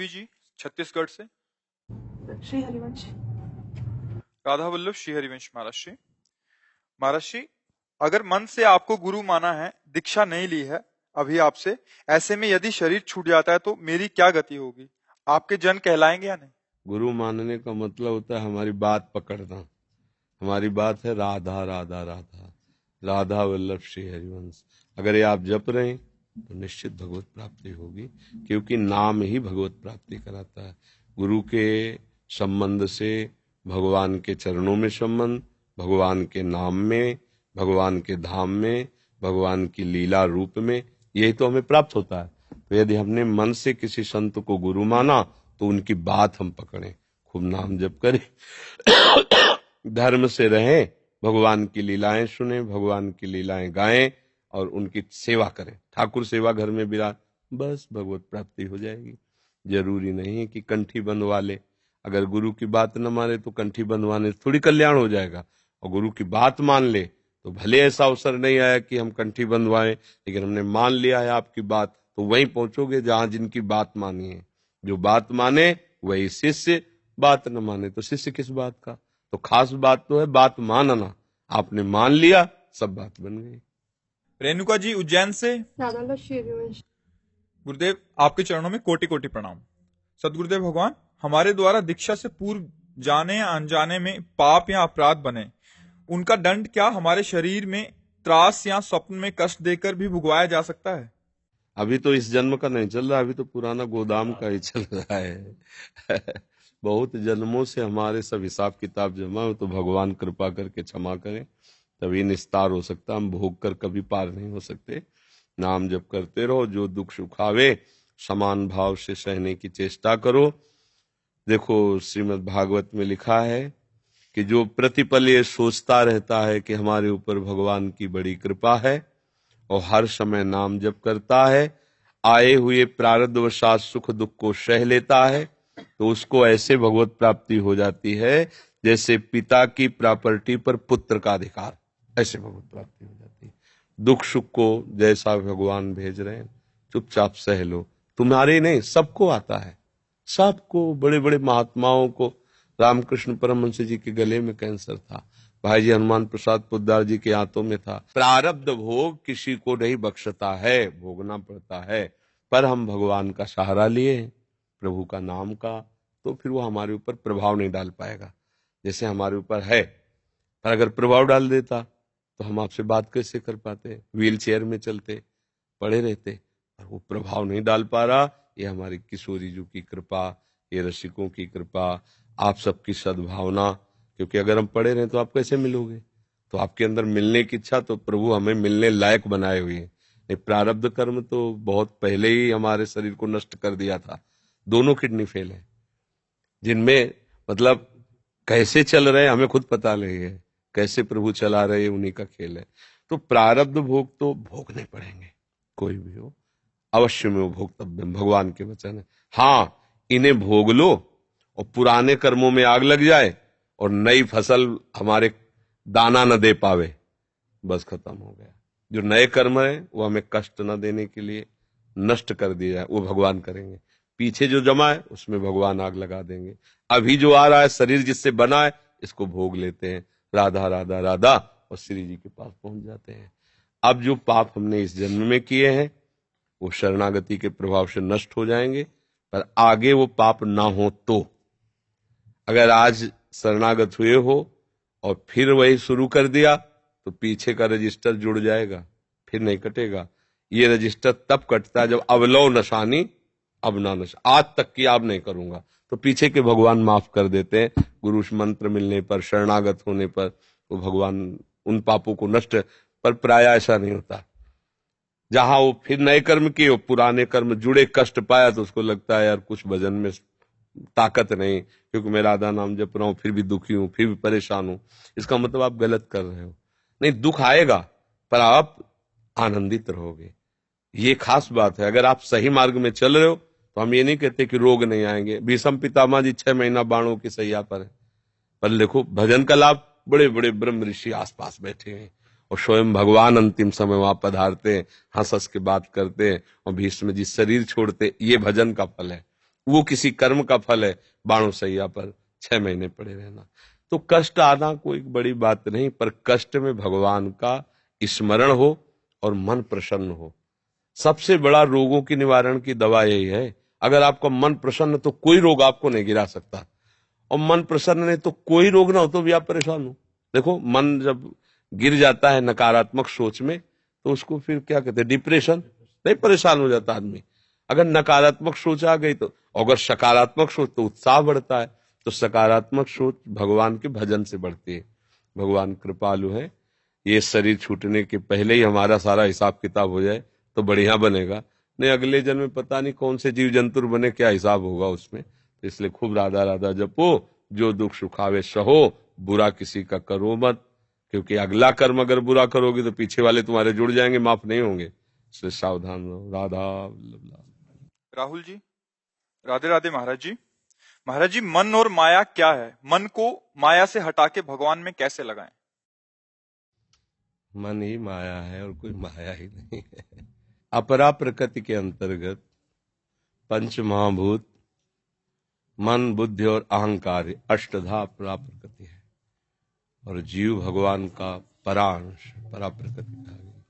देवी जी छत्तीसगढ़ से। श्री हरिवंश। राधा वल्लभ श्री हरिवंश महाराज जी। महाराज जी, अगर मन से आपको गुरु माना है, दीक्षा नहीं ली है अभी आपसे, ऐसे में यदि शरीर छूट जाता है तो मेरी क्या गति होगी? आपके जन कहलाएंगे या नहीं? गुरु मानने का मतलब होता है हमारी बात पकड़ना। हमारी बात है राधा राधा राधा, राधा वल्लभ श्री हरिवंश। अगर ये आप जप रहे हैं तो निश्चित भगवत प्राप्ति होगी, क्योंकि नाम ही भगवत प्राप्ति कराता है। गुरु के संबंध से भगवान के चरणों में संबंध, भगवान के नाम में, भगवान के धाम में, भगवान की लीला रूप में, यही तो हमें प्राप्त होता है। तो यदि हमने मन से किसी संत को गुरु माना तो उनकी बात हम पकड़ें, खूब नाम जप करें, धर्म से रहें, भगवान की लीलाएं सुने, भगवान की लीलाएं गाएं और उनकी सेवा करें। ठाकुर सेवा घर में विराज, बस भगवत प्राप्ति हो जाएगी। जरूरी नहीं है कि कंठी बंधवा ले। अगर गुरु की बात न माने तो कंठी बंधवाने से थोड़ी कल्याण हो जाएगा, और गुरु की बात मान ले तो भले ऐसा अवसर नहीं आया कि हम कंठी बंधवाएं, लेकिन हमने मान लिया है आपकी बात, तो वहीं पहुंचोगे जहां जिनकी बात मानी है। जो बात माने वही शिष्य, बात न माने तो शिष्य किस बात का। तो खास बात तो है बात मानना। आपने मान लिया, सब बात बन गई। रेणुका जी उज्जैन से। राधा श्री हरिवंश। गुरुदेव, आपके चरणों में कोटि कोटि प्रणाम। सदगुरुदेव भगवान, हमारे द्वारा दीक्षा से पूर्व जाने या अनजाने में पाप या अपराध बने, उनका दंड क्या हमारे शरीर में त्रास या स्वप्न में कष्ट देकर भी भुगवाया जा सकता है? अभी तो इस जन्म का नहीं चल रहा, अभी तो पुराना गोदाम का ही चल रहा है। बहुत जन्मों से हमारे सब हिसाब किताब जमा हो, तो भगवान कृपा करके क्षमा करें, तभी निस्तार हो सकता। हम भोग कर कभी पार नहीं हो सकते। नाम जप करते रहो, जो दुख सुखावे समान भाव से सहने की चेष्टा करो। देखो, श्रीमद् भागवत में लिखा है कि जो प्रतिपल ये सोचता रहता है कि हमारे ऊपर भगवान की बड़ी कृपा है और हर समय नाम जप करता है, आए हुए प्रारब्धवशात सुख दुख को सह लेता है, तो उसको ऐसे भगवत प्राप्ति हो जाती है जैसे पिता की प्रॉपर्टी पर पुत्र का अधिकार, ऐसे भगवत प्राप्ति हो जाती है। दुख सुख को जैसा भगवान भेज रहे हैं चुपचाप सह लो। तुम्हारे नहीं, सबको आता है, सबको। बड़े बड़े महात्माओं को, रामकृष्ण परमहंस जी के गले में कैंसर था, भाई जी हनुमान प्रसाद पोद्दार जी के हाथों में था। प्रारब्ध भोग किसी को नहीं बख्शता है, भोगना पड़ता है। पर हम भगवान का सहारा लिए, प्रभु का नाम का, तो फिर वो हमारे ऊपर प्रभाव नहीं डाल पाएगा जैसे हमारे ऊपर है। पर अगर प्रभाव डाल देता तो हम आपसे बात कैसे कर पाते? व्हील चेयर में चलते, पड़े रहते। और वो प्रभाव नहीं डाल पा रहा, ये हमारी किशोरी जी की कृपा, ये रसिकों की कृपा, आप सबकी सद्भावना। क्योंकि अगर हम पढ़े रहे तो आप कैसे मिलोगे? तो आपके अंदर मिलने की इच्छा, तो प्रभु हमें मिलने लायक बनाए हुए हैं। प्रारब्ध कर्म तो बहुत पहले ही हमारे शरीर को नष्ट कर दिया था। दोनों किडनी फेल है, जिनमें मतलब कैसे चल रहे हैं हमें खुद पता नहीं है, कैसे प्रभु चला रहे हैं उन्हीं का खेल है। तो प्रारब्ध भोग तो भोगने पड़ेंगे, कोई भी हो, अवश्य में वो भोगतव्य, भगवान के वचन है। हाँ, इन्हें भोग लो और पुराने कर्मों में आग लग जाए और नई फसल हमारे दाना न दे पावे, बस खत्म हो गया। जो नए कर्म है वो हमें कष्ट न देने के लिए नष्ट कर दिया जाए, वो भगवान करेंगे। पीछे जो जमा है उसमें भगवान आग लगा देंगे। अभी जो आ रहा है, शरीर जिससे बना है, इसको भोग लेते हैं, राधा राधा राधा, और श्री जी के पास पहुंच जाते हैं। अब जो पाप हमने इस जन्म में किए हैं वो शरणागति के प्रभाव से नष्ट हो जाएंगे, पर आगे वो पाप ना हो तो, अगर आज शरणागत हुए हो और फिर वही शुरू कर दिया तो पीछे का रजिस्टर जुड़ जाएगा, फिर नहीं कटेगा। ये रजिस्टर तब कटता है जब अवलव नशानी अब ना नशा, आज तक की अब नहीं करूंगा, तो पीछे के भगवान माफ कर देते हैं। गुरु मंत्र मिलने पर, शरणागत होने पर वो भगवान उन पापों को नष्ट, पर प्राय ऐसा नहीं होता। जहां वो फिर नए कर्म किए, वो पुराने कर्म जुड़े, कष्ट पाया, तो उसको लगता है यार कुछ भजन में ताकत नहीं, क्योंकि मैं राधा नाम जप रहा हूं फिर भी दुखी हूं, फिर भी परेशान हूं। इसका मतलब आप गलत कर रहे हो। नहीं, दुख आएगा पर आप आनंदित रहोगे, ये खास बात है। अगर आप सही मार्ग में चल रहे हो तो हम ये नहीं कहते कि रोग नहीं आएंगे। भीष्म पितामह जी 6 महीना बाणों की सैया पर है, पर देखो भजन का लाभ, बड़े बड़े ब्रह्म ऋषि आसपास बैठे हैं और स्वयं भगवान अंतिम समय वहां पधारते हैं, हंस हंस के बात करते हैं, और भीष्म जी शरीर छोड़ते, ये भजन का फल है। वो किसी कर्म का फल है, बाणों सैया पर 6 महीने पड़े रहना। तो कष्ट आना कोई बड़ी बात नहीं, पर कष्ट में भगवान का स्मरण हो और मन प्रसन्न हो। सबसे बड़ा रोगों की निवारण की दवा यही है। अगर आपका मन प्रसन्न तो कोई रोग आपको नहीं गिरा सकता, और मन प्रसन्न नहीं तो कोई रोग ना हो तो भी आप परेशान हो। देखो, मन जब गिर जाता है नकारात्मक सोच में तो उसको फिर क्या कहते हैं, डिप्रेशन, नहीं परेशान हो जाता आदमी। अगर नकारात्मक सोच आ गई तो, अगर सकारात्मक सोच तो उत्साह बढ़ता है। तो सकारात्मक सोच भगवान के भजन से बढ़ती है। भगवान कृपालु है। ये शरीर छूटने के पहले ही हमारा सारा हिसाब किताब हो जाए तो बढ़िया बनेगा, नहीं अगले जन्म में पता नहीं कौन से जीव जंतु बने, क्या हिसाब होगा उसमें। तो इसलिए खूब राधा राधा जपो, जो दुख सुखावे सहो, बुरा किसी का करो मत, क्योंकि अगला कर्म अगर बुरा करोगे तो पीछे वाले तुम्हारे जुड़ जाएंगे, माफ नहीं होंगे। इसलिए सावधान रहो। राधा वल्लभ लाल। राहुल जी, राधे राधे महाराज जी। महाराज जी, मन और माया क्या है? मन को माया से हटा के भगवान में कैसे लगाएं? मन ही माया है और कोई माया ही नहीं है। अपरा प्रकृति के अंतर्गत पंच महाभूत मन, बुद्धि और अहंकार अष्टधा अपरा प्रकृति है, और जीव भगवान का परांश, परा प्रकृति कहा गया।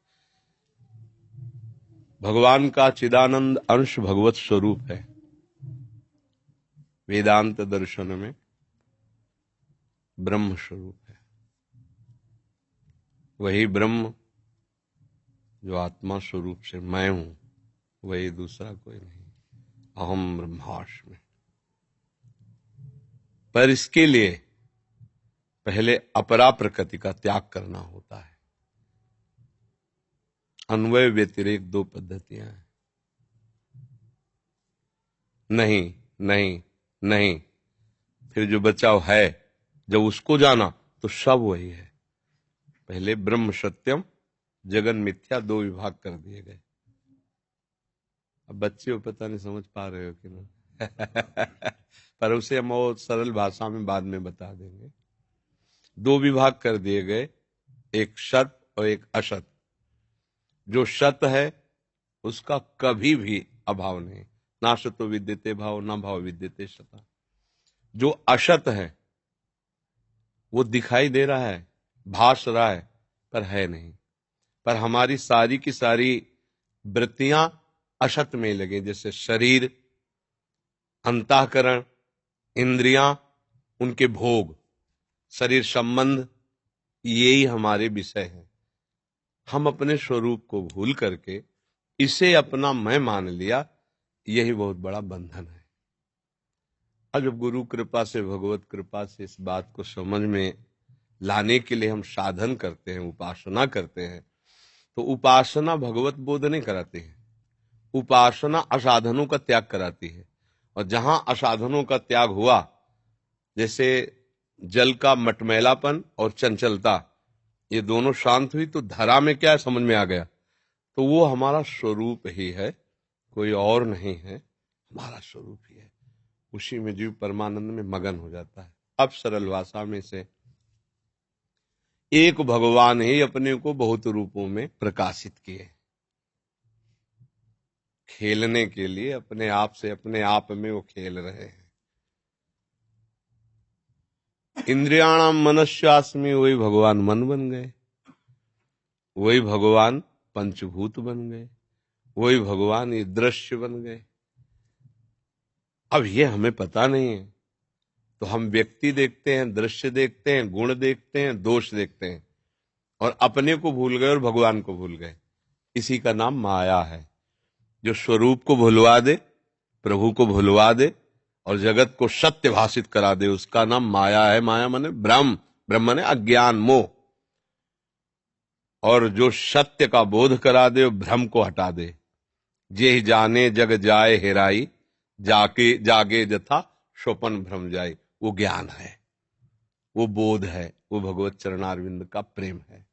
भगवान का चिदानंद अंश भगवत स्वरूप है। वेदांत दर्शन में ब्रह्म स्वरूप है। वही ब्रह्म जो आत्मा स्वरूप से मैं हूं, वही, दूसरा कोई नहीं। अहम ब्रह्मास्मि। पर इसके लिए पहले अपरा प्रकृति का त्याग करना होता है। अन्वय व्यतिरेक 2 पद्धतियां हैं। नहीं नहीं नहीं, फिर जो बचाव है, जब उसको जाना तो सब वही है। पहले ब्रह्म सत्यम जगन मिथ्या 2 विभाग कर दिए गए। अब बच्चे को पता नहीं समझ पा रहे हो कि ना पर उसे हम और सरल भाषा में बाद में बता देंगे। 2 विभाग कर दिए गए, एक सत और एक असत। जो सत है उसका कभी भी अभाव नहीं, ना सतो विद्यते भाव, ना भाव विद्यते सता। जो असत है वो दिखाई दे रहा है, भास रहा है, पर है नहीं। पर हमारी सारी की सारी वृत्तियां असत में लगे, जैसे शरीर, अंतःकरण, इंद्रियां, उनके भोग, शरीर संबंध, यही हमारे विषय हैं। हम अपने स्वरूप को भूल करके इसे अपना मैं मान लिया, यही बहुत बड़ा बंधन है। अब जब गुरु कृपा से, भगवत कृपा से इस बात को समझ में लाने के लिए हम साधन करते हैं, उपासना करते हैं, तो उपासना भगवत बोध नहीं कराती है। उपासना असाधनों का त्याग कराती है। और जहां असाधनों का त्याग हुआ, जैसे जल का मटमैलापन और चंचलता, ये दोनों शांत हुई तो धरा में क्या समझ में आ गया, तो वो हमारा स्वरूप ही है, कोई और नहीं है, हमारा स्वरूप ही है। उसी में जीव परमानंद में मगन हो जाता है। अब सरल भाषा में से, एक भगवान ही अपने को बहुत रूपों में प्रकाशित किए, खेलने के लिए अपने आप से, अपने आप में वो खेल रहे हैं। इंद्रियाणाम मनस्यास्मि, वही भगवान मन बन गए, वही भगवान पंचभूत बन गए, वही भगवान ये दृश्य बन गए। अब ये हमें पता नहीं है, तो हम व्यक्ति देखते हैं, दृश्य देखते हैं, गुण देखते हैं, दोष देखते हैं, और अपने को भूल गए और भगवान को भूल गए। इसी का नाम माया है। जो स्वरूप को भुलवा दे, प्रभु को भुलवा दे और जगत को सत्य भाषित करा दे, उसका नाम माया है। माया माने भ्रम, ब्रह्म माने अज्ञान, मोह। और जो सत्य का बोध करा दे, भ्रम को हटा दे। जे जाने जग जाए हेराई, जाके जागे जथा स्वपन भ्रम जाए, वो ज्ञान है, वो बोध है, वो भगवत चरणारविंद का प्रेम है।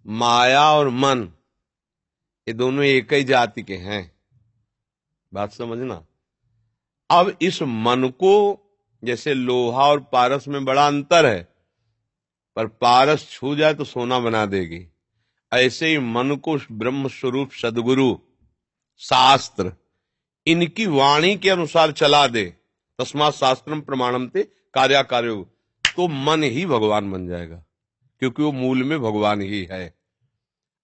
माया और मन, ये दोनों एक ही जाति के हैं, बात समझना। अब इस मन को, जैसे लोहा और पारस में बड़ा अंतर है, पर पारस छू जाए तो सोना बना देगी, ऐसे ही मन को ब्रह्म स्वरूप सदगुरु, शास्त्र, इनकी वाणी के अनुसार चला दे, तस्मात् शास्त्रम प्रमाणम ते कार्याकार्यो, तो मन ही भगवान बन जाएगा, क्योंकि वो मूल में भगवान ही है।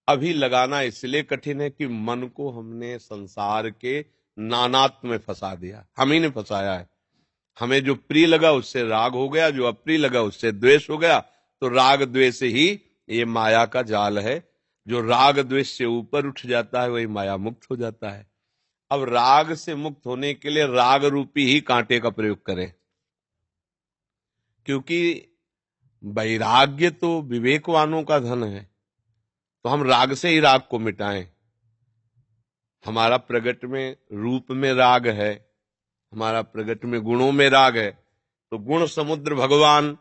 अभी लगाना इसलिए कठिन है कि मन को हमने संसार के नानात्व में फंसा दिया, हम ही ने फंसाया है। हमें जो प्रिय लगा उससे राग हो गया, जो अप्रिय लगा उससे द्वेष हो गया। तो राग द्वेष ही ये माया का जाल है। जो राग द्वेष से ऊपर उठ जाता है वही माया मुक्त हो जाता है। अब राग से मुक्त होने के लिए राग रूपी ही कांटे का प्रयोग करें, क्योंकि वैराग्य तो विवेकवानों का धन है। तो हम राग से ही राग को मिटाएं। हमारा प्रगट में रूप में राग है, हमारा प्रगट में गुणों में राग है। तो गुण समुद्र भगवान,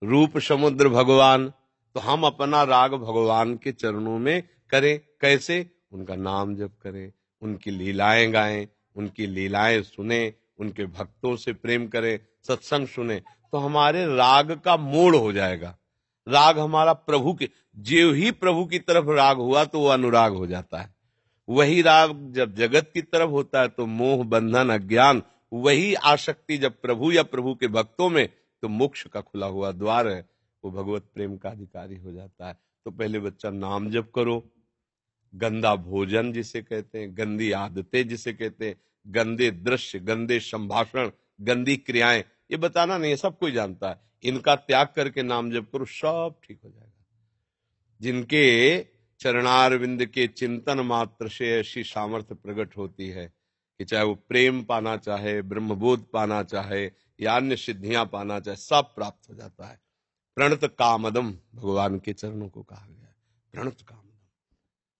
रूप समुद्र भगवान। तो हम अपना राग भगवान के चरणों में करें। कैसे? उनका नाम जप करें, उनकी लीलाएं गाएं, उनकी लीलाएं सुने, उनके भक्तों से प्रेम करें, सत्संग सुने, तो हमारे राग का मोड़ हो जाएगा। राग हमारा प्रभु के, जो ही प्रभु की तरफ राग हुआ तो वो अनुराग हो जाता है। वही राग जब जगत की तरफ होता है तो मोह, बंधन, अज्ञान। वही आसक्ति जब प्रभु या प्रभु के भक्तों में, तो मोक्ष का खुला हुआ द्वार है, वो भगवत प्रेम का अधिकारी हो जाता है। तो पहले बच्चा नाम जप करो। गंदा भोजन जिसे कहते हैं, गंदी आदतें जिसे कहते हैं, गंदे दृश्य, गंदे संभाषण, गंदी क्रियाएं, ये बताना नहीं है, सब कोई जानता है। इनका त्याग करके नाम जप करो, सब ठीक हो जाएगा। जिनके चरणारविंद के चिंतन मात्र से ऐसी सामर्थ्य प्रकट होती है कि चाहे वो प्रेम पाना चाहे, ब्रह्मबोध पाना चाहे या अन्य सिद्धियां पाना चाहे, सब प्राप्त हो जाता है। प्रणत कामदम भगवान के चरणों को कहा गया है। प्रणत कामदम,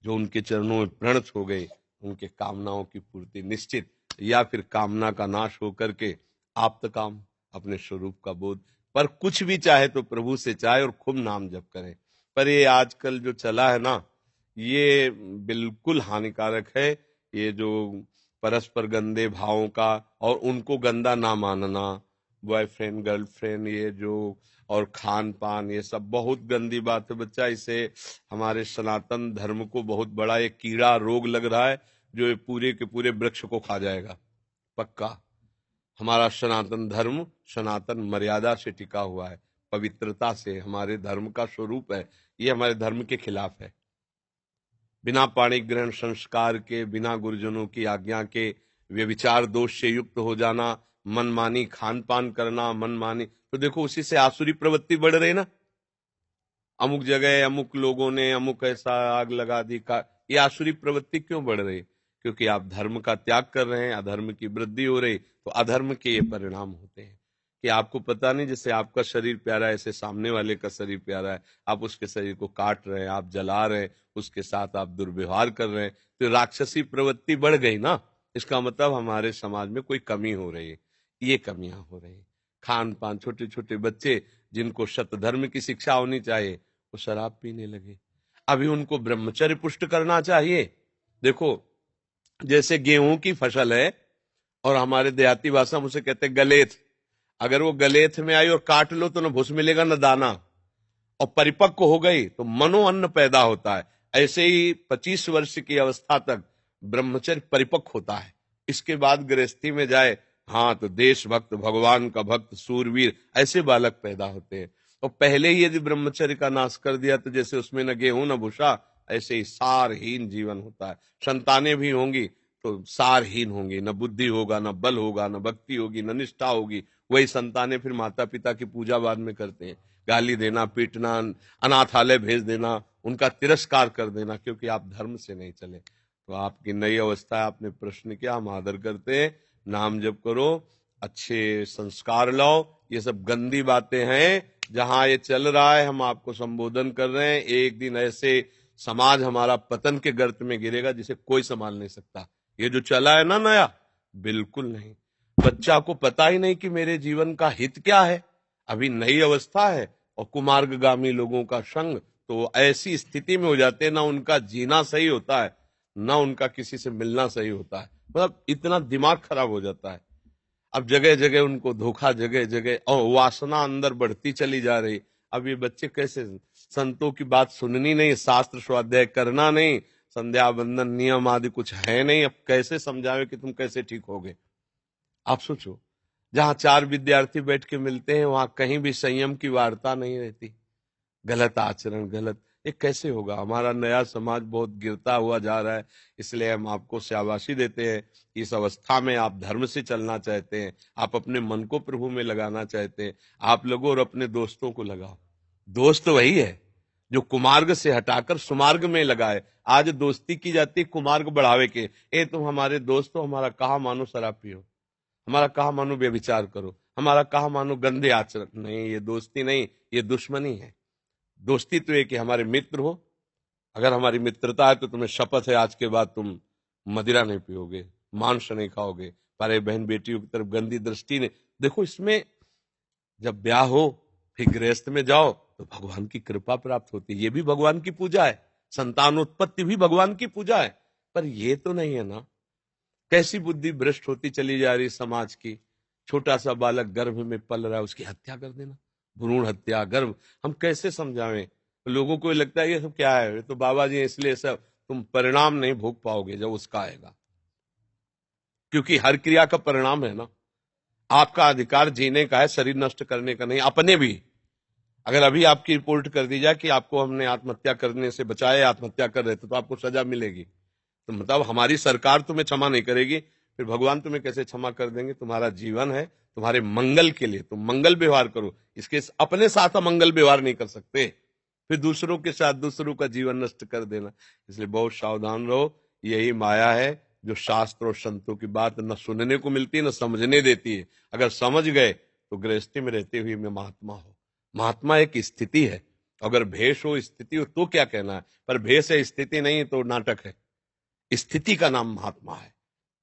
जो उनके चरणों में प्रणत हो गए, उनके कामनाओं की पूर्ति निश्चित, या फिर कामना का नाश होकर के आप्त काम, अपने स्वरूप का बोध। पर कुछ भी चाहे तो प्रभु से चाहे और खूब नाम जप करें। पर ये आजकल जो चला है ना, ये बिल्कुल हानिकारक है। ये जो परस्पर गंदे भावों का और उनको गंदा ना मानना, बॉयफ्रेंड गर्लफ्रेंड, ये जो और खान पान, ये सब बहुत गंदी बात है बच्चा। इसे हमारे सनातन धर्म को बहुत बड़ा एक कीड़ा रोग लग रहा है, जो ये पूरे के पूरे वृक्ष को खा जाएगा पक्का। हमारा सनातन धर्म सनातन मर्यादा से टिका हुआ है, पवित्रता से हमारे धर्म का स्वरूप है। ये हमारे धर्म के खिलाफ है। बिना पाणी ग्रहण संस्कार के, बिना गुरुजनों की आज्ञा के व्यभिचार दोष से युक्त हो जाना, मनमानी खान पान करना, मनमानी, तो देखो उसी से आसुरी प्रवृत्ति बढ़ रही ना। अमुक जगह अमुक लोगों ने अमुक ऐसा आग लगा दी का, ये आसुरी प्रवृत्ति क्यों बढ़ रही? क्योंकि आप धर्म का त्याग कर रहे हैं, अधर्म की वृद्धि हो रही। तो अधर्म के ये परिणाम होते हैं कि आपको पता नहीं, जैसे आपका शरीर प्यारा है ऐसे सामने वाले का शरीर प्यारा है, आप उसके शरीर को काट रहे हैं, आप जला रहे हैं, उसके साथ आप दुर्व्यवहार कर रहे हैं, तो राक्षसी प्रवृत्ति बढ़ गई ना। इसका मतलब हमारे समाज में कोई कमी हो रही है, ये कमियां हो रही है। खान पान, छोटे छोटे बच्चे जिनको शत धर्म की शिक्षा होनी चाहिए, वो शराब पीने लगे। अभी उनको ब्रह्मचर्य पुष्ट करना चाहिए। देखो, जैसे गेहूं की फसल है और हमारे देहाती भाषा में उसे कहते हैं गलेथ। अगर वो गलेथ में आई और काट लो तो न भूस मिलेगा न दाना, और परिपक्व हो गई तो मनो अन्न पैदा होता है। ऐसे ही 25 वर्ष की अवस्था तक ब्रह्मचर्य परिपक्व होता है। इसके बाद गृहस्थी में जाए, हाँ, तो देशभक्त, भगवान का भक्त, सूरवीर, ऐसे बालक पैदा होते हैं। तो पहले ही यदि ब्रह्मचर्य का नाश कर दिया तो जैसे उसमें न गेहूं न भूसा, ऐसे ही सारहीन जीवन होता है। संतानें भी होंगी तो सारहीन होंगी, न बुद्धि होगा, न बल होगा, न भक्ति होगी, न निष्ठा होगी। वही संतानें फिर माता पिता की पूजा बाद में करते हैं, गाली देना, पीटना, अनाथालय भेज देना, उनका तिरस्कार कर देना, क्योंकि आप धर्म से नहीं चले। तो आपकी नई अवस्था है, आपने प्रश्न किया, हम आदर करते हैं। नाम जप करो, अच्छे संस्कार लाओ। ये सब गंदी बातें हैं। जहां ये चल रहा है हम आपको संबोधन कर रहे हैं। एक दिन ऐसे समाज हमारा पतन के गर्त में गिरेगा जिसे कोई संभाल नहीं सकता। ये जो चला है ना नया, बिल्कुल नहीं। बच्चा को पता ही नहीं कि मेरे जीवन का हित क्या है, अभी नई अवस्था है। और कुमार्गगामी लोगों का संग, तो ऐसी स्थिति में हो जाते हैं, ना उनका जीना सही होता है, ना उनका किसी से मिलना सही होता है। मतलब इतना दिमाग खराब हो जाता है। अब जगह जगह उनको धोखा, जगह जगह, और वासना अंदर बढ़ती चली जा रही। अब ये बच्चे कैसे, संतों की बात सुननी नहीं, शास्त्र स्वाध्याय करना नहीं, संध्या बंदन नियम आदि कुछ है नहीं, अब कैसे समझावे कि तुम कैसे ठीक होगे। आप सोचो, जहां 4 विद्यार्थी बैठ के मिलते हैं वहां कहीं भी संयम की वार्ता नहीं रहती, गलत आचरण, गलत, ये कैसे होगा। हमारा नया समाज बहुत गिरता हुआ जा रहा है, इसलिए हम आपको शाबाशी देते हैं। इस अवस्था में आप धर्म से चलना चाहते हैं, आप अपने मन को प्रभु में लगाना चाहते हैं, आप लोगों और अपने दोस्तों को लगाओ। दोस्त वही है जो कुमार्ग से हटाकर सुमार्ग में लगाए। आज दोस्ती की जाती है कुमार्ग बढ़ावे के, ए तुम हमारे दोस्त हो, हमारा कहा मानो शराब पियो, हमारा कहा मानो व्यभिचार करो, हमारा कहा मानो गंदे आचरण। नहीं, ये दोस्ती नहीं, ये दुश्मनी है। दोस्ती तो ये कि हमारे मित्र हो, अगर हमारी मित्रता है तो तुम्हें शपथ है आज के बाद तुम मदिरा नहीं पियोगे, मांस नहीं खाओगे, सारे बहन बेटियों की तरफ गंदी दृष्टि नहीं। देखो, इसमें जब ब्याह हो फिर गृहस्थ में जाओ तो भगवान की कृपा प्राप्त होती है। ये भी भगवान की पूजा है, संतानोत्पत्ति भी भगवान की पूजा है। पर ये तो नहीं है ना। कैसी बुद्धि भ्रष्ट होती चली जा रही समाज की। छोटा सा बालक गर्भ में पल रहा है, उसकी हत्या कर देना, भ्रूण हत्या, गर्भ। हम कैसे समझावें लोगों को। लगता है ये सब क्या है, ये तो बाबा जी इसलिए सब। तुम परिणाम नहीं भोग पाओगे जब उसका आएगा, क्योंकि हर क्रिया का परिणाम है ना। आपका अधिकार जीने का है, शरीर नष्ट करने का नहीं। अपने भी अगर अभी आपकी रिपोर्ट कर दी जाए कि आपको हमने आत्महत्या करने से बचाया, आत्महत्या कर रहे थे, तो आपको सजा मिलेगी। तो मतलब हमारी सरकार तुम्हें क्षमा नहीं करेगी, फिर भगवान तुम्हें कैसे क्षमा कर देंगे। तुम्हारा जीवन है, तुम्हारे मंगल के लिए तुम मंगल व्यवहार करो। इसके अपने साथ अमंगल व्यवहार नहीं कर सकते, फिर दूसरों के साथ दूसरों का जीवन नष्ट कर देना। इसलिए बहुत सावधान रहो। यही माया है जो शास्त्र और संतों की बात न सुनने को मिलती है न समझने देती है। अगर समझ गए तो गृहस्थी में रहते हुए में महात्मा हो। महात्मा एक स्थिति है, अगर भेष हो स्थिति हो तो क्या कहना है। पर भेष है स्थिति नहीं तो नाटक है। स्थिति का नाम महात्मा है।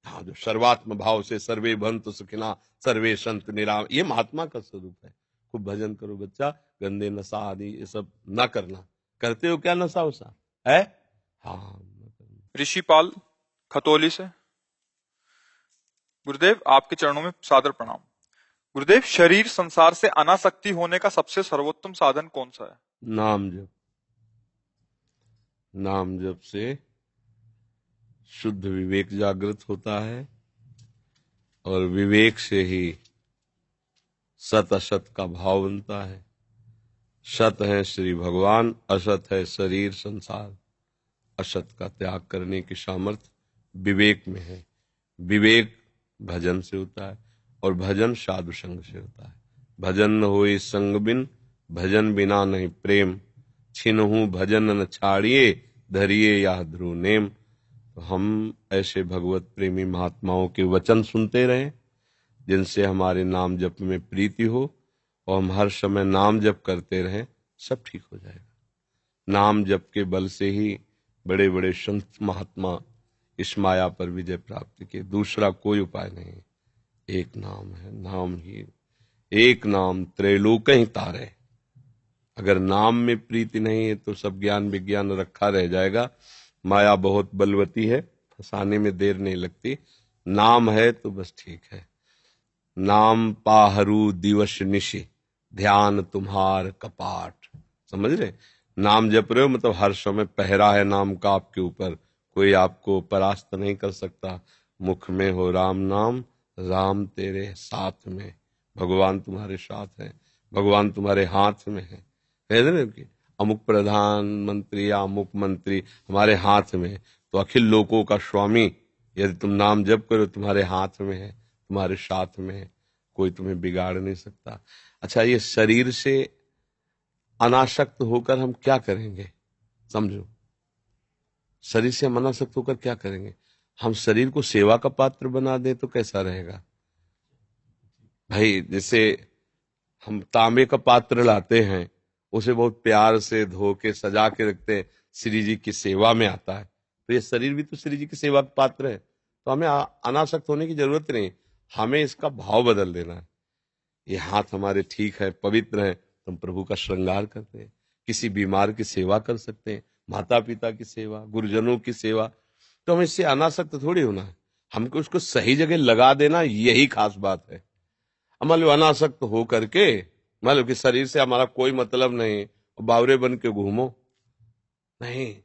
हाँ, जो सर्वात्म भाव से सर्वे भंतु सुखिना सर्वे संत निराम, ये महात्मा का स्वरूप है। खूब भजन करो बच्चा, गंदे नशा आदि ये सब ना करना। करते हो क्या नशा वशा है? हाँ। ऋषिपाल खतौली से। गुरुदेव, आपके चरणों में सादर प्रणाम। गुरुदेव, शरीर संसार से अनासक्ति होने का सबसे सर्वोत्तम साधन कौन सा है? नाम जप। नाम जप से शुद्ध विवेक जागृत होता है, और विवेक से ही सत असत का भाव बनता है। सत है श्री भगवान, असत है शरीर संसार। असत का त्याग करने की सामर्थ्य विवेक में है। विवेक भजन से होता है, और भजन साधु संग से होता है। भजन न होए संग बिन, भजन बिना नहीं प्रेम। छिनहु भजन न छाड़िए, धरिए या ध्रुव नेम। तो हम ऐसे भगवत प्रेमी महात्माओं के वचन सुनते रहें, जिनसे हमारे नाम जप में प्रीति हो, और हम हर समय नाम जप करते रहें, सब ठीक हो जाएगा। नाम जप के बल से ही बड़े बड़े संत महात्मा इस माया पर विजय प्राप्त किए। दूसरा कोई उपाय नहीं, एक नाम है। नाम ही एक नाम त्रैलोक ही तारे। अगर नाम में प्रीति नहीं है तो सब ज्ञान विज्ञान रखा रह जाएगा। माया बहुत बलवती है, फंसाने में देर नहीं लगती। नाम है तो बस ठीक है। नाम पाहरू दिवस निशि, ध्यान तुम्हार कपाट। समझ रहे? नाम जप रहे हो मतलब हर समय पहरा है नाम का आपके ऊपर। कोई आपको परास्त नहीं कर सकता। मुख में हो राम नाम, राम तेरे साथ में। भगवान तुम्हारे साथ है, भगवान तुम्हारे हाथ में है। कहते ना कि अमुक प्रधानमंत्री या अमुक मंत्री हमारे हाथ में, तो अखिल लोकों का स्वामी यदि तुम नाम जप करो तुम्हारे हाथ में है, तुम्हारे साथ में है, कोई तुम्हें बिगाड़ नहीं सकता। अच्छा, ये शरीर से अनासक्त होकर हम क्या करेंगे? समझो, शरीर से हम अनासक्त होकर क्या करेंगे? हम शरीर को सेवा का पात्र बना दें तो कैसा रहेगा भाई? जैसे हम तांबे का पात्र लाते हैं, उसे बहुत प्यार से धो के सजा के रखते हैं, श्री जी की सेवा में आता है। तो ये शरीर भी तो श्री जी की सेवा का पात्र है। तो हमें अनासक्त होने की जरूरत नहीं, हमें इसका भाव बदल देना है। ये हाथ हमारे ठीक है, पवित्र है, तो हम प्रभु का श्रृंगार करते हैं। किसी बीमार की सेवा कर सकते हैं, माता पिता की सेवा, गुरुजनों की सेवा। तो हमें इससे अनासक्त थोड़ी होना है, हमको उसको सही जगह लगा देना, यही खास बात है। मान लो अनासक्त हो करके, मान लो कि शरीर से हमारा कोई मतलब नहीं, बावरे बन के घूमो, नहीं।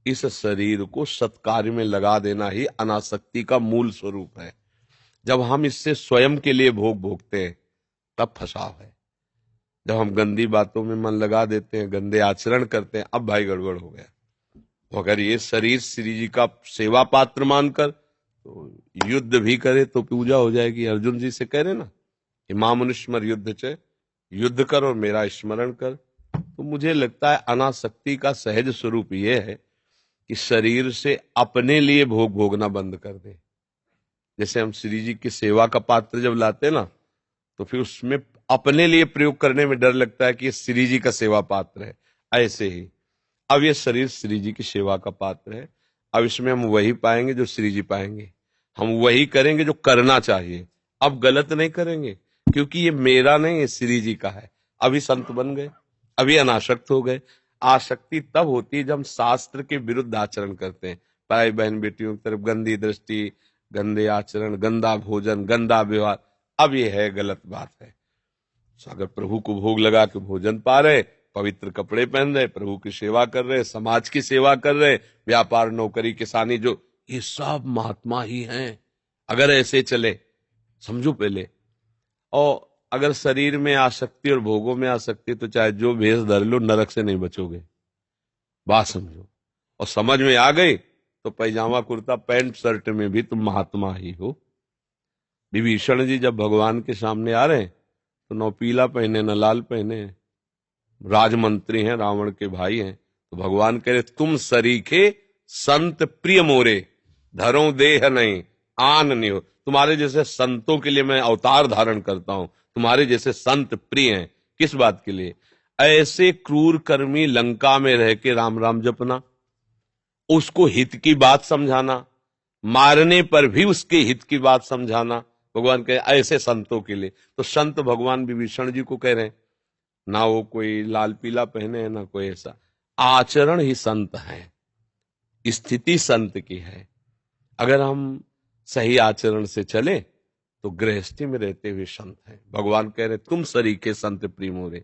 इस शरीर को सत्कार्य में लगा देना ही अनासक्ति का मूल स्वरूप है। जब हम इससे स्वयं के लिए भोग भोगते हैं तब फंसाव है। जब हम गंदी बातों में मन लगा देते हैं, गंदे आचरण करते हैं, अब भाई गड़बड़ हो गया। तो अगर ये शरीर श्री जी का सेवा पात्र मानकर तो युद्ध भी करे तो पूजा हो जाएगी। अर्जुन जी से कह रहे ना कि मां मनुष्य युद्ध चे, युद्ध कर और मेरा स्मरण कर। तो मुझे लगता है अनासक्ति का सहज स्वरूप ये है कि शरीर से अपने लिए भोग भोगना बंद कर दे। जैसे हम श्री जी की सेवा का पात्र जब लाते ना तो फिर उसमें अपने लिए प्रयोग करने में डर लगता है कि ये श्री जी का सेवा पात्र है। ऐसे ही अब ये शरीर श्री जी की सेवा का पात्र है। अब इसमें हम वही पाएंगे जो श्री जी पाएंगे, हम वही करेंगे जो करना चाहिए। अब गलत नहीं करेंगे क्योंकि ये मेरा नहीं, ये श्री जी का है। अभी संत बन गए, अभी अनासक्त हो गए। आसक्ति तब होती है जब हम शास्त्र के विरुद्ध आचरण करते हैं। भाई बहन बेटियों की तरफ गंदी दृष्टि, गंदे आचरण, गंदा भोजन, गंदा व्यवहार, अब ये है गलत बात है। अगर प्रभु को भोग लगा के भोजन पा रहे, पवित्र कपड़े पहन रहे, प्रभु की सेवा कर रहे, समाज की सेवा कर रहे, व्यापार नौकरी किसानी, जो ये सब महात्मा ही हैं। अगर ऐसे चले, समझो पहले। और अगर शरीर में आसक्ति और भोगों में आसक्ति तो चाहे जो भेष धर लो, नरक से नहीं बचोगे। बात समझो। और समझ में आ गई तो पैजामा कुर्ता पैंट शर्ट में भी तुम महात्मा ही हो। विभीषण जी जब भगवान के सामने आ रहे हैं तो न पीला पहने न लाल पहने, राजमंत्री हैं, रावण के भाई हैं। तो भगवान कह रहे तुम सरीखे संत प्रिय मोरे, धरो देह नहीं आन नहीं हो। तुम्हारे जैसे संतों के लिए मैं अवतार धारण करता हूं, तुम्हारे जैसे संत प्रिय हैं। किस बात के लिए? ऐसे क्रूर कर्मी लंका में रह के राम राम जपना, उसको हित की बात समझाना, मारने पर भी उसके हित की बात समझाना, भगवान कहे ऐसे संतों के लिए। तो संत भगवान विभीषण जी को कह रहे हैं, ना वो कोई लाल पीला पहने, ना कोई ऐसा, आचरण ही संत है, स्थिति संत की है। अगर हम सही आचरण से चले तो गृहस्थी में रहते हुए संत हैं। भगवान कह रहे तुम सरीखे संत प्रिय मोरे।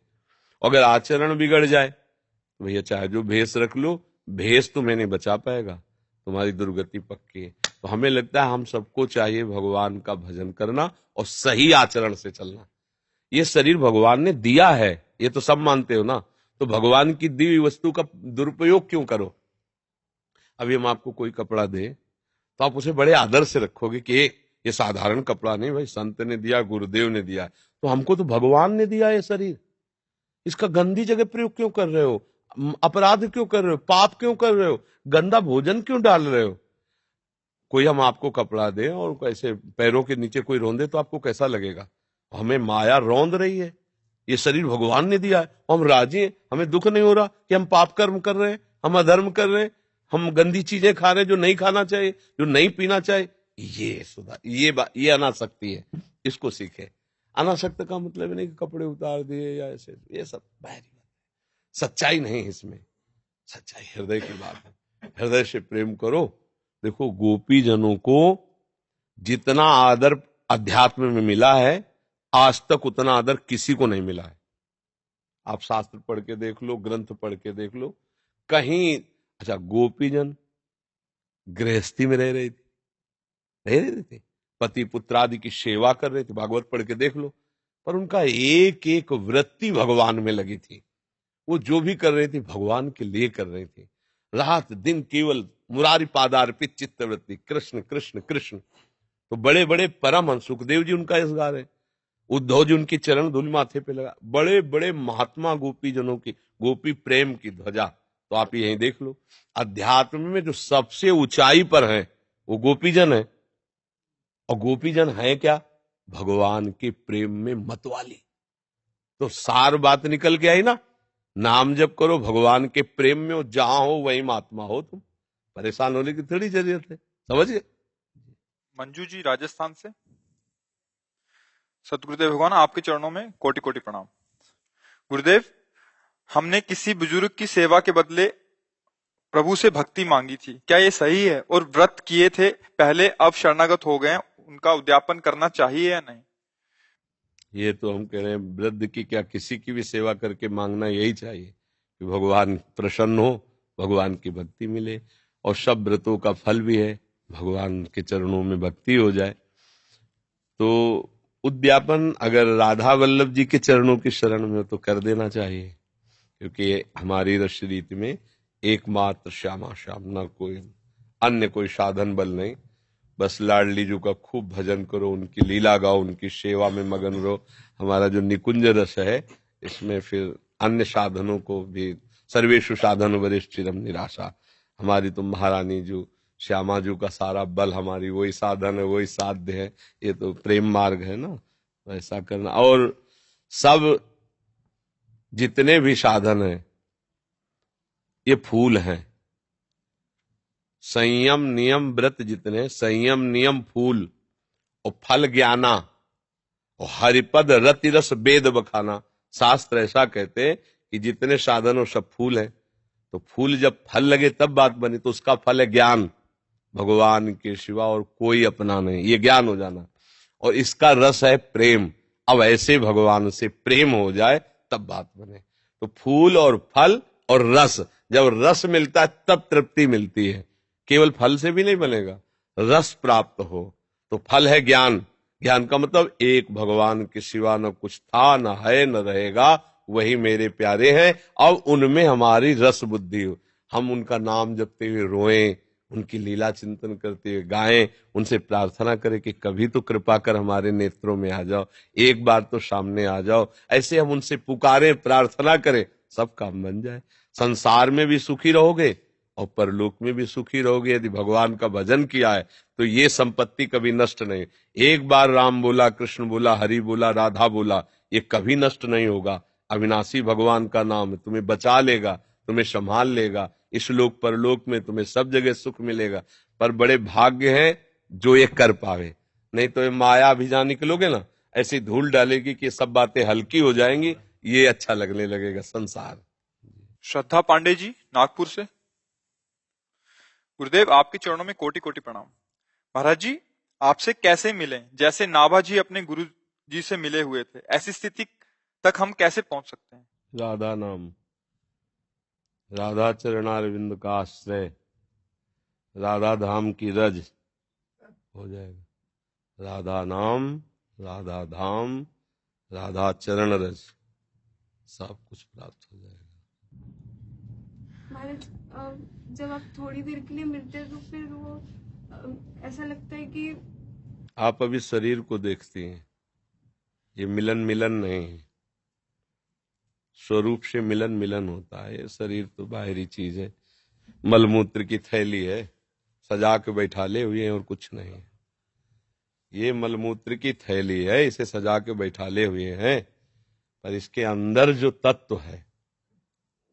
अगर आचरण बिगड़ जाए तो भैया चाहे जो भेष रख लो, भेष तुम्हें नहीं बचा पाएगा, तुम्हारी दुर्गति पक्की है। तो हमें लगता है हम सबको चाहिए भगवान का भजन करना और सही आचरण से चलना। ये शरीर भगवान ने दिया है, ये तो सब मानते हो ना। तो भगवान की दी हुई वस्तु का दुरुपयोग क्यों करो? अभी हम आपको कोई कपड़ा दे तो आप उसे बड़े आदर से रखोगे कि ये साधारण कपड़ा नहीं भाई, संत ने दिया, गुरुदेव ने दिया। तो हमको तो भगवान ने दिया ये शरीर, इसका गंदी जगह प्रयोग क्यों कर रहे हो? अपराध क्यों कर रहे हो? पाप क्यों कर रहे हो? गंदा भोजन क्यों डाल रहे हो? कोई हम आपको कपड़ा दे और ऐसे पैरों के नीचे कोई रौंदे तो आपको कैसा लगेगा? हमें माया रौंद रही है। ये शरीर भगवान ने दिया है, हम राजी हैं, हमें दुख नहीं हो रहा कि हम पाप कर्म कर रहे हैं, हम अधर्म कर रहे हैं, हम गंदी चीजें खा रहे हैं जो नहीं खाना चाहिए, जो नहीं पीना चाहिए। ये सुधार, ये अनासक्ति है, इसको सीखे। अनासक्त का मतलब नहीं कि कपड़े उतार दिए या ऐसे, ये सब बाहरी बात है, सच्चाई नहीं है इसमें। सच्चाई हृदय की बात है, हृदय से प्रेम करो। देखो गोपी जनों को जितना आदर अध्यात्म में मिला है, आज तक उतना आदर किसी को नहीं मिला है। आप शास्त्र पढ़ के देख लो, ग्रंथ पढ़ के देख लो, कहीं। अच्छा, गोपी जन गृहस्थी में रह रही थी, पति पुत्र आदि की सेवा कर रहे थे, भागवत पढ़ के देख लो। पर उनका एक एक वृत्ति भगवान में लगी थी। वो जो भी कर रही थी भगवान के लिए कर रही थी, रात दिन केवल मुरारी पादार्पित चित्त वृत्ति, कृष्ण कृष्ण कृष्ण। तो बड़े बड़े परमहंस सुखदेव जी उनका इस गा रहे, उद्धव जी उनकी चरण धूल माथे पे लगा। बड़े बड़े महात्मा गोपी जनों की, गोपी प्रेम की ध्वजा तो आप यहीं देख लो। अध्यात्म में जो सबसे ऊंचाई पर है वो गोपीजन है। और गोपीजन है क्या? भगवान के प्रेम में मतवाली। तो सार बात निकल के आई ना, नाम जप करो, भगवान के प्रेम में हो, जहां हो वही महात्मा हो। तुम परेशान होने की थोड़ी जरूरत है, समझिए। मंजू जी राजस्थान से। सतगुरुदेव भगवान आपके चरणों में कोटि कोटि प्रणाम। गुरुदेव, हमने किसी बुजुर्ग की सेवा के बदले प्रभु से भक्ति मांगी थी, क्या ये सही है? और व्रत किए थे पहले, अब शरणागत हो गए, उनका उद्यापन करना चाहिए या नहीं? ये तो हम कह रहे हैं, वृद्ध की क्या किसी की भी सेवा करके मांगना यही चाहिए कि भगवान प्रसन्न हो, भगवान की भक्ति मिले। और सब व्रतों का फल भी है, भगवान के चरणों में भक्ति हो जाए। तो उद्यापन अगर राधा वल्लभ जी के चरणों की शरण में हो तो कर देना चाहिए, क्योंकि हमारी रस रीति में एकमात्र श्यामा श्याम, न कोई अन्य कोई साधन बल नहीं। बस लाडली जी का खूब भजन करो, उनकी लीला गाओ, उनकी सेवा में मगन रहो। हमारा जो निकुंज रस है, इसमें फिर अन्य साधनों को भी, सर्वेषु साधन वरिष्ठिरम निराशा। हमारी तो महारानी जो श्यामा जी का सारा बल हमारी वही साधन है, वही साध्य है। ये तो प्रेम मार्ग है ना, ऐसा करना। और सब जितने भी साधन हैं ये फूल हैं। संयम नियम व्रत जितने, संयम नियम फूल और फल ज्ञाना और हरिपद रति रस वेद बखाना। शास्त्र ऐसा कहते हैं कि जितने साधन और सब फूल हैं। तो फूल जब फल लगे तब बात बनी, तो उसका फल है ज्ञान, भगवान के सिवा और कोई अपना नहीं, ये ज्ञान हो जाना। और इसका रस है प्रेम। अब ऐसे भगवान से प्रेम हो जाए तब बात बने। तो फूल और फल और रस, जब रस मिलता है तब तृप्ति मिलती है। केवल फल से भी नहीं बनेगा, रस प्राप्त हो तो फल है ज्ञान। ज्ञान का मतलब एक भगवान के सिवा न कुछ था, न है, न रहेगा, वही मेरे प्यारे हैं। अब उनमें हमारी रस बुद्धि हो, हम उनका नाम जपते हुए रोएं, उनकी लीला चिंतन करते हुए गाएं, उनसे प्रार्थना करें कि कभी तो कृपा कर हमारे नेत्रों में आ जाओ, एक बार तो सामने आ जाओ। ऐसे हम उनसे पुकारें, प्रार्थना करें, सब काम बन जाए। संसार में भी सुखी रहोगे और परलोक में भी सुखी रहोगे। यदि भगवान का भजन किया है तो ये संपत्ति कभी नष्ट नहीं। एक बार राम बोला, कृष्ण बोला, हरि बोला, राधा बोला, ये कभी नष्ट नहीं होगा। अविनाशी भगवान का नाम तुम्हें बचा लेगा, तुम्हें संभाल लेगा। इस लोक परलोक में तुम्हें सब जगह सुख मिलेगा। पर बड़े भाग्य हैं जो ये कर पावे, नहीं तो ये माया भी जहां निकलोगे ना, ऐसी धूल डालेगी कि सब बातें हल्की हो जाएंगी, ये अच्छा लगने लगेगा संसार। श्रद्धा पांडे जी नागपुर से। गुरुदेव, आपके चरणों में कोटि कोटि प्रणाम। महाराज जी, आपसे कैसे मिले? जैसे नाभा जी अपने गुरु जी से मिले हुए थे, ऐसी स्थिति तक हम कैसे पहुंच सकते हैं? राधा नाम, राधा चरणारविंद का आश्रय, राधा धाम की रज हो जाएगा। राधा नाम, राधा धाम, राधा चरण रज, सब कुछ प्राप्त हो जाएगा। महाराज, जब आप थोड़ी देर के लिए मिलते हैं तो फिर वो ऐसा लगता है कि आप अभी शरीर को देखती हैं, ये मिलन मिलन नहीं है। स्वरूप से मिलन मिलन होता है। ये शरीर तो बाहरी चीज है, मलमूत्र की थैली है, सजा के बैठाले हुए हैं और कुछ नहीं है। ये मलमूत्र की थैली है, इसे सजा के बैठाले हुए हैं, पर इसके अंदर जो तत्व है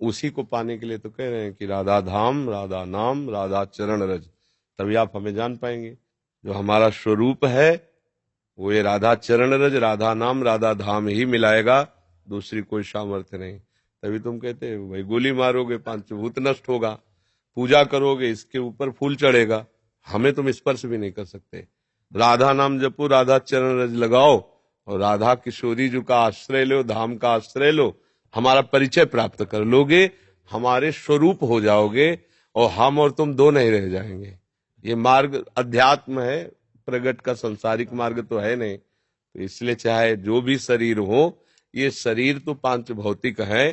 उसी को पाने के लिए तो कह रहे हैं कि राधा धाम, राधा नाम, राधा चरण रज। तभी आप हमें जान पाएंगे। जो हमारा स्वरूप है वो ये राधा चरण रज, राधा नाम, राधा धाम ही मिलाएगा, दूसरी कोई सामर्थ्य नहीं। तभी तुम कहते हो भाई गोली मारोगे पंचभूत नष्ट होगा, पूजा करोगे इसके ऊपर फूल चढ़ेगा, हमें तुम स्पर्श भी नहीं कर सकते। राधा नाम जपो, राधा चरण रज लगाओ और राधा किशोरी जी का आश्रय लो, धाम का आश्रय लो, हमारा परिचय प्राप्त कर लोगे, हमारे स्वरूप हो जाओगे और हम और तुम दो नहीं रह जाएंगे। ये मार्ग अध्यात्म है, प्रगट का सांसारिक मार्ग तो है नहीं। तो इसलिए चाहे जो भी शरीर हो, ये शरीर तो पांच भौतिक है,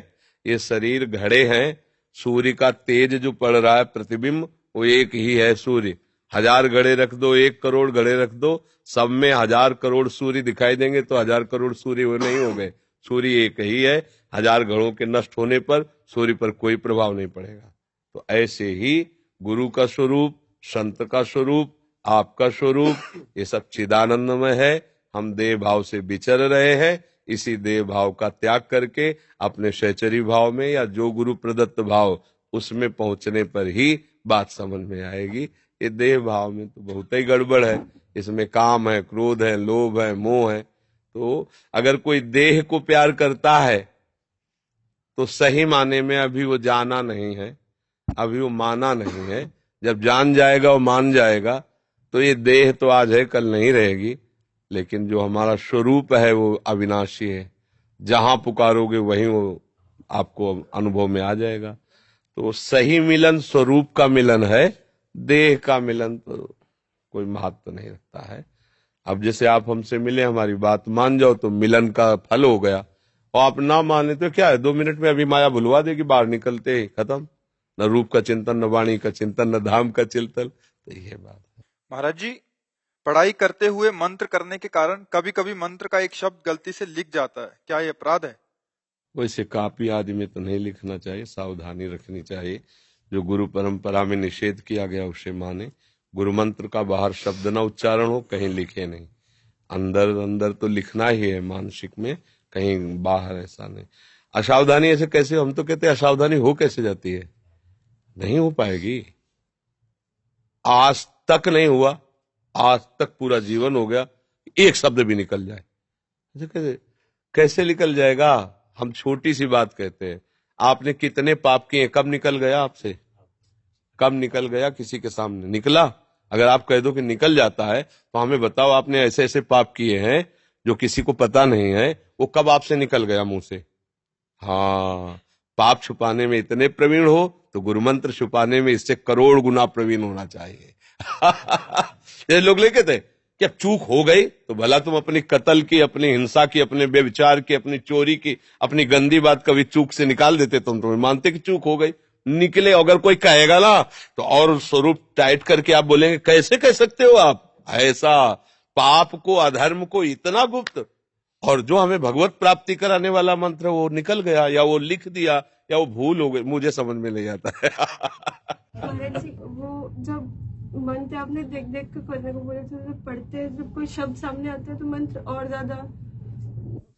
ये शरीर घड़े हैं। सूर्य का तेज जो पड़ रहा है प्रतिबिंब, वो एक ही है सूर्य। 1000 घड़े रख दो, 1 करोड़ घड़े रख दो, सब में 1000 करोड़ सूर्य दिखाई देंगे तो 1000 करोड़ सूर्य वो नहीं हो गए। सूर्य एक ही है। 1000 घड़ों के नष्ट होने पर सूर्य पर कोई प्रभाव नहीं पड़ेगा। तो ऐसे ही गुरु का स्वरूप, संत का स्वरूप, आपका स्वरूप, ये सब चिदानंदमय है। हम देह भाव से विचर रहे हैं, इसी देह भाव का त्याग करके अपने सहचरी भाव में या जो गुरु प्रदत्त भाव उसमें पहुंचने पर ही बात समझ में आएगी। ये देह भाव में तो बहुत ही गड़बड़ है, इसमें काम है, क्रोध है, लोभ है, मोह है। तो अगर कोई देह को प्यार करता है तो सही माने में अभी वो जाना नहीं है, अभी वो माना नहीं है। जब जान जाएगा और मान जाएगा तो ये देह तो आज है कल नहीं रहेगी, लेकिन जो हमारा स्वरूप है वो अविनाशी है। जहां पुकारोगे वहीं वो आपको अनुभव में आ जाएगा। तो सही मिलन स्वरूप का मिलन है, देह का मिलन तो कोई महत्व नहीं रखता है। अब जैसे आप हमसे मिले, हमारी बात मान जाओ तो मिलन का फल हो गया, और आप ना माने तो क्या है, 2 मिनट में अभी माया भुलवा देगी, बाहर निकलते ही खत्म। न रूप का चिंतन, न वाणी का चिंतन, न धाम का चिंतन। तो ये बात है। महाराज जी, पढ़ाई करते हुए मंत्र करने के कारण कभी कभी मंत्र का एक शब्द गलती से लिख जाता है, क्या ये अपराध है? वैसे कापी आदि में तो नहीं लिखना चाहिए, सावधानी रखनी चाहिए। जो गुरु परंपरा में निषेध किया गया उसे माने। गुरु मंत्र का बाहर शब्द न उच्चारण हो, कहीं लिखे नहीं। अंदर अंदर तो लिखना ही है, मानसिक में, कहीं बाहर ऐसा नहीं। असावधानी ऐसे कैसे, हम तो कहते हैं असावधानी हो कैसे जाती है, नहीं हो पाएगी। आज तक नहीं हुआ, आज तक पूरा जीवन हो गया, एक शब्द भी निकल जाए, कैसे कैसे निकल जाएगा? हम छोटी सी बात कहते हैं, आपने कितने पाप किए, कब निकल गया आपसे? कब निकल गया? किसी के सामने निकला? अगर आप कह दो कि निकल जाता है तो हमें बताओ, आपने ऐसे ऐसे पाप किए हैं जो किसी को पता नहीं है, वो कब आपसे निकल गया मुंह से? हाँ, पाप छुपाने में इतने प्रवीण हो तो गुरु मंत्र छुपाने में इससे करोड़ गुना प्रवीण होना चाहिए। ये लोग लेके थे कि अब चूक हो गई तो भला तुम अपनी कत्ल की, अपनी हिंसा की, अपने व्यभिचार की, अपनी चोरी की, अपनी गंदी बात कभी चूक से निकाल देते, तुम तो मानते कि चूक हो गई, निकले। अगर कोई कहेगा ना तो और स्वरूप टाइट करके आप बोलेंगे, कैसे कह सकते हो आप ऐसा? पाप को, अधर्म को इतना गुप्त, और जो हमें भगवत प्राप्ति कराने वाला मंत्र वो निकल गया, या वो लिख दिया, या वो भूल हो गई, मुझे समझ में नहीं आता है। महाराज जी, वो जब मंत्र आपने देख देख के करने को बोले थे, जब पढ़ते हैं, जब कोई शब्द सामने आता है तो मंत्र और ज्यादा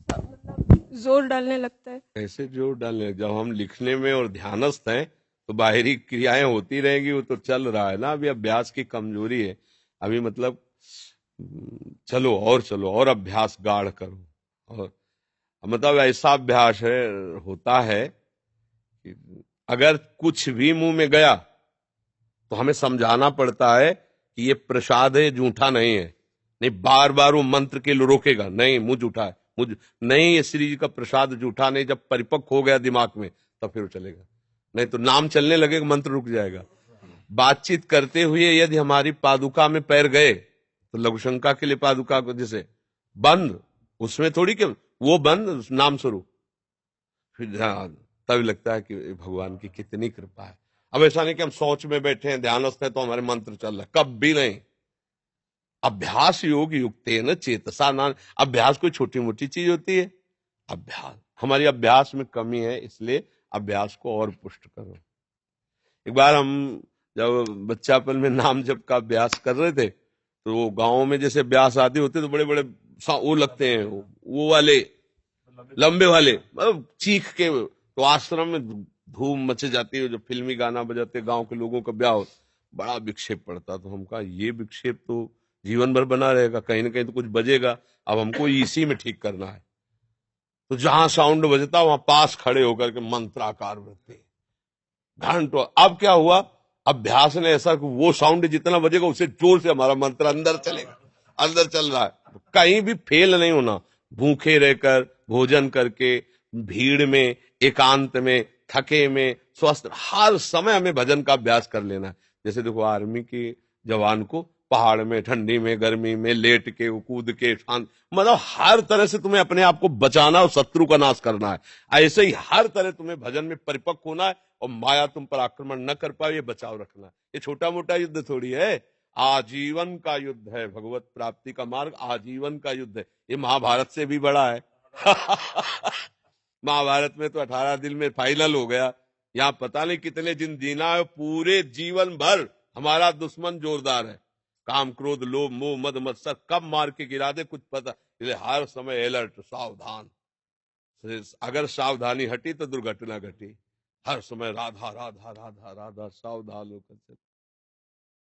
मतलब जोर डालने लगता है। कैसे जोर डालने? जब हम लिखने में और ध्यानस्थ हैं तो बाहरी क्रियाएं होती रहेंगी, वो तो चल रहा है ना। अभी अभ्यास की कमजोरी है, अभी मतलब चलो और अभ्यास गाढ़ करो। और मतलब ऐसा अभ्यास है, होता है कि अगर कुछ भी मुंह में गया तो हमें समझाना पड़ता है कि ये प्रसाद है, झूठा नहीं है। नहीं, बार बार वो मंत्र के लिए रोकेगा, नहीं मुंह झूठा है, मुझ नहीं, ये श्री जी का प्रसाद झूठा नहीं। जब परिपक्व हो गया दिमाग में तब फिर वो चलेगा, नहीं तो नाम चलने लगेगा, मंत्र रुक जाएगा। बातचीत करते हुए यदि हमारी पादुका में पैर गए तो लघुशंका के लिए पादुका को जैसे बंद, उसमें थोड़ी कि वो बंद नाम स्वरूप, फिर तब लगता है कि भगवान की कितनी कृपा है। अब ऐसा नहीं कि हम सोच में बैठे हैं, ध्यानस्थ है तो हमारे मंत्र चल रहा है, कब भी नहीं। अभ्यास योग युक्तेन चेतसा नाम। अभ्यास कोई छोटी मोटी चीज होती है? अभ्यास, हमारी अभ्यास में कमी है, इसलिए अभ्यास को और पुष्ट करो। एक बार हम जब बच्चापन में नाम जप का अभ्यास कर रहे थे तो गांव में जैसे अभ्यास आदि होते तो बड़े बड़े वो लगते हैं, वो वाले लंबे वाले, मतलब चीख के, तो आश्रम में धूम मचे जाती है, जो फिल्मी गाना बजाते गांव के लोगों का ब्याह हो, बड़ा विक्षेप पड़ता। तो हम कहा ये विक्षेप तो जीवन भर बना रहेगा, कहीं ना कहीं तो कुछ बजेगा, अब हमको इसी में ठीक करना है। तो जहां साउंड बजता वहां पास खड़े होकर के मंत्राकार वृत्ति घंटों। अब क्या हुआ, अभ्यास ने ऐसा कि वो साउंड जितना बजेगा उससे जोर से हमारा मंत्र अंदर चलेगा, अंदर चल रहा है। कहीं भी फेल नहीं होना, भूखे रहकर, भोजन करके, भीड़ में, एकांत में, थके में, स्वस्थ, हर समय हमें भजन का अभ्यास कर लेना है। जैसे देखो आर्मी के जवान को पहाड़ में, ठंडी में, गर्मी में, लेट के, कूद के, शांत, मतलब हर तरह से तुम्हें अपने आप को बचाना और शत्रु का नाश करना है। ऐसे ही हर तरह तुम्हें भजन में परिपक्व होना है, और माया तुम पर आक्रमण न कर पाए ये बचाव रखना है। ये छोटा मोटा युद्ध थोड़ी है, आजीवन का युद्ध है। भगवत प्राप्ति का मार्ग आजीवन का युद्ध है, ये महाभारत से भी बड़ा है। महाभारत में तो 18 दिन में फाइनल हो गया, यहाँ पता नहीं कितने दिन जीना है, पूरे जीवन भर हमारा दुश्मन जोरदार है। काम, क्रोध, लोभ, मोह, मद, मत्सर कब मार के गिरा दे कुछ पता, इसलिए हर समय अलर्ट, सावधान। अगर सावधानी हटी तो दुर्घटना घटी। हर समय राधा राधा राधा राधा, सावधान होकर